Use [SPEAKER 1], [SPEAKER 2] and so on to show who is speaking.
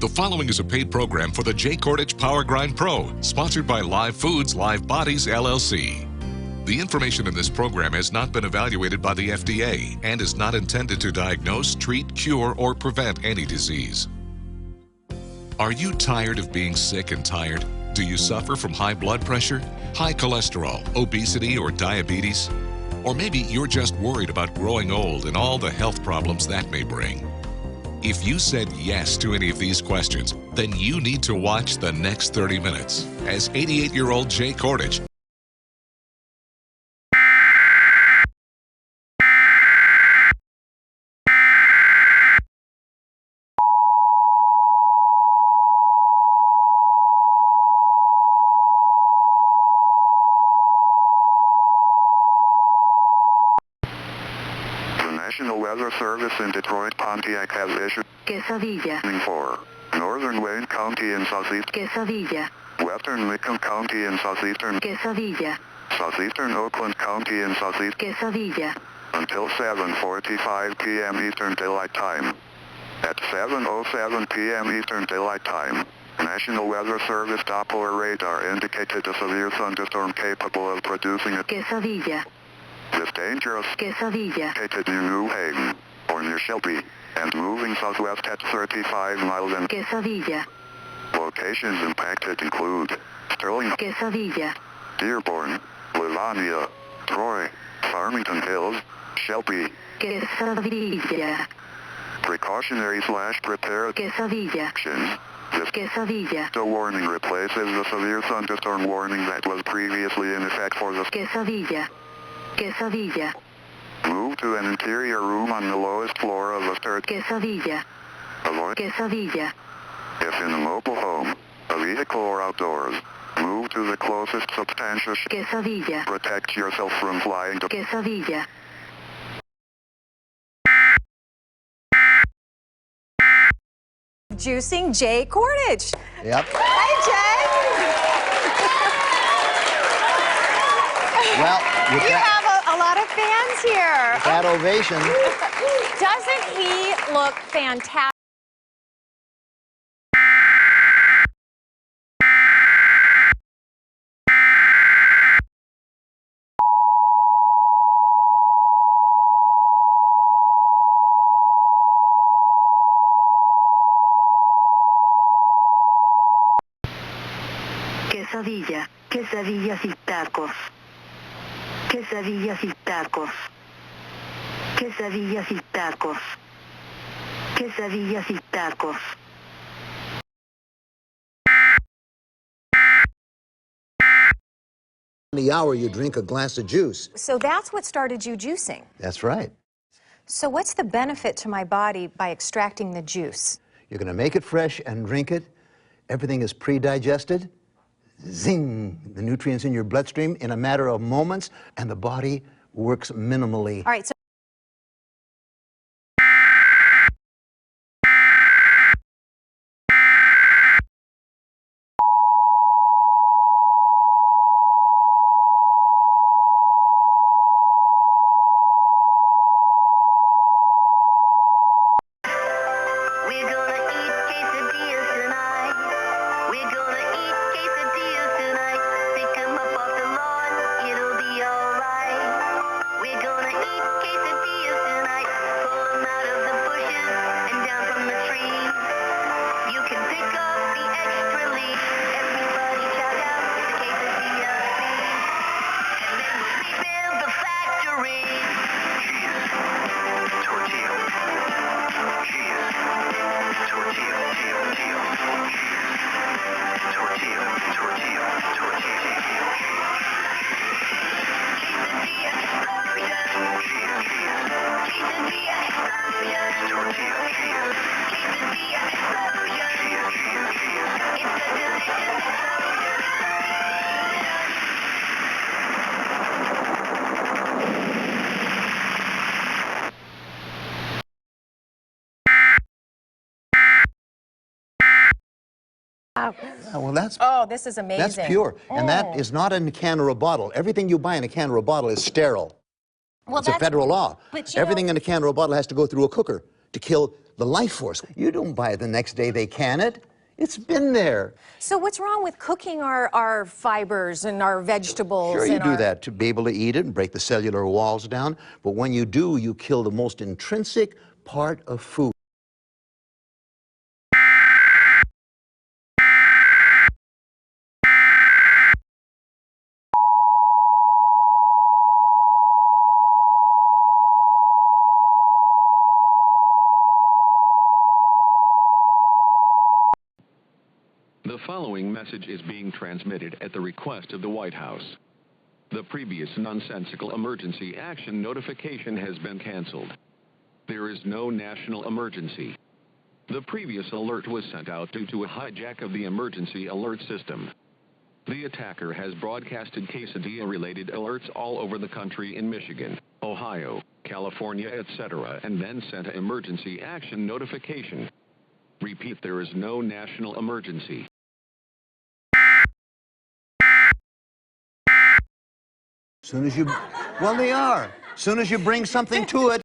[SPEAKER 1] The following is a paid program for the J. Cordich Power Grind Pro, sponsored by Live Foods, Live Bodies, LLC. The information in this program has not been evaluated by the FDA and is not intended to diagnose, treat, cure, or prevent any disease. Are you tired of being sick and tired? Do you suffer from high blood pressure, high cholesterol, obesity, or diabetes? Or maybe you're just worried about growing old and all the health problems that may bring. If you said yes to any of these questions, then you need to watch the next 30 minutes as 88-year-old J. Cordich
[SPEAKER 2] National Weather Service in Detroit, Pontiac has issued
[SPEAKER 3] Quesadilla.
[SPEAKER 2] For Northern Wayne County in southeast,
[SPEAKER 3] Quesadilla.
[SPEAKER 2] Western Macomb County in southeastern,
[SPEAKER 3] Quesadilla.
[SPEAKER 2] southeastern Oakland County in southeast,
[SPEAKER 3] Quesadilla.
[SPEAKER 2] until 7:45 p.m. Eastern Daylight Time. At 7:07 p.m. Eastern Daylight Time, National Weather Service Doppler radar indicated a severe thunderstorm capable of producing a
[SPEAKER 3] Quesadilla.
[SPEAKER 2] this dangerous
[SPEAKER 3] Quesadilla.
[SPEAKER 2] located near New Haven, or near Shelby, and moving southwest at 35 miles an
[SPEAKER 3] Quesadilla.
[SPEAKER 2] Locations impacted include Sterling,
[SPEAKER 3] Quesadilla.
[SPEAKER 2] Dearborn, Livonia, Troy, Farmington Hills, Shelby.
[SPEAKER 3] Quesadilla.
[SPEAKER 2] Precautionary/prepare
[SPEAKER 3] Quesadilla.
[SPEAKER 2] actions. This
[SPEAKER 3] Quesadilla.
[SPEAKER 2] the warning replaces the severe thunderstorm warning that was previously in effect for the
[SPEAKER 3] Quesadilla. Quesadilla.
[SPEAKER 2] move to an interior room on the lowest floor of a third.
[SPEAKER 3] Quesadilla.
[SPEAKER 2] Avoid
[SPEAKER 3] Quesadilla.
[SPEAKER 2] if in a mobile home, a vehicle or outdoors. Move to the closest substantial
[SPEAKER 3] Quesadilla.
[SPEAKER 2] protect yourself from flying to
[SPEAKER 3] Quesadilla.
[SPEAKER 4] Juicing J. Cordich.
[SPEAKER 5] Yep.
[SPEAKER 4] Hi, Jay.
[SPEAKER 5] Well, with
[SPEAKER 4] You
[SPEAKER 5] that,
[SPEAKER 4] have a lot of fans here.
[SPEAKER 5] that ovation,
[SPEAKER 4] Doesn't he look fantastic?
[SPEAKER 3] Quesadilla. Quesadillas y tacos. Quesadillas y tacos. Quesadillas y tacos. Quesadillas y tacos.
[SPEAKER 5] in the hour you drink a glass of juice.
[SPEAKER 4] So that's what started you juicing.
[SPEAKER 5] That's right.
[SPEAKER 4] So what's the benefit to my body by extracting the juice?
[SPEAKER 5] You're going to make it fresh and drink it. Everything is pre-digested. Zing! The nutrients in your bloodstream in a matter of moments, and the body works minimally.
[SPEAKER 4] All right, so
[SPEAKER 3] We're gonna eat quesadillas tonight. We're gonna eat quesadillas tonight. Pick 'em up off the lawn, it'll be alright. We're gonna eat quesadillas tonight. Pull 'em out of the bushes and down from the trees. You can pick up the extra leaf. Everybody shout out the quesadilla scene. And then we'll rebuild the factory.
[SPEAKER 2] tortilla. Cheese. Tortilla. Tortilla. Tortilla. Tortilla.
[SPEAKER 3] Quesadilla explosion. Quesadilla explosion.
[SPEAKER 2] Tortilla.
[SPEAKER 3] Quesadilla explosion. It's a delicious explosion.
[SPEAKER 5] Well, that's
[SPEAKER 4] oh, this is amazing.
[SPEAKER 5] That's pure. And that is not in a can or a bottle. Everything you buy in a can or a bottle is sterile.
[SPEAKER 4] Well,
[SPEAKER 5] It's a federal law.
[SPEAKER 4] but you
[SPEAKER 5] Everything
[SPEAKER 4] know-
[SPEAKER 5] in a can or a bottle has to go through a cooker to kill the life force. You don't buy it the next day they can it. It's been there.
[SPEAKER 4] So what's wrong with cooking our fibers and our vegetables?
[SPEAKER 5] Sure, you
[SPEAKER 4] and
[SPEAKER 5] do that to be able to eat it and break the cellular walls down. But when you do, you kill the most intrinsic part of food.
[SPEAKER 6] The following message is being transmitted at the request of the White House. The previous nonsensical emergency action notification has been canceled. There is no national emergency. The previous alert was sent out due to a hijack of the emergency alert system. The attacker has broadcasted quesadilla-related alerts all over the country in Michigan, Ohio, California, etc., and then sent an emergency action notification. Repeat, there is no national emergency.
[SPEAKER 5] Soon as you, well, they are. Soon as you bring something to it,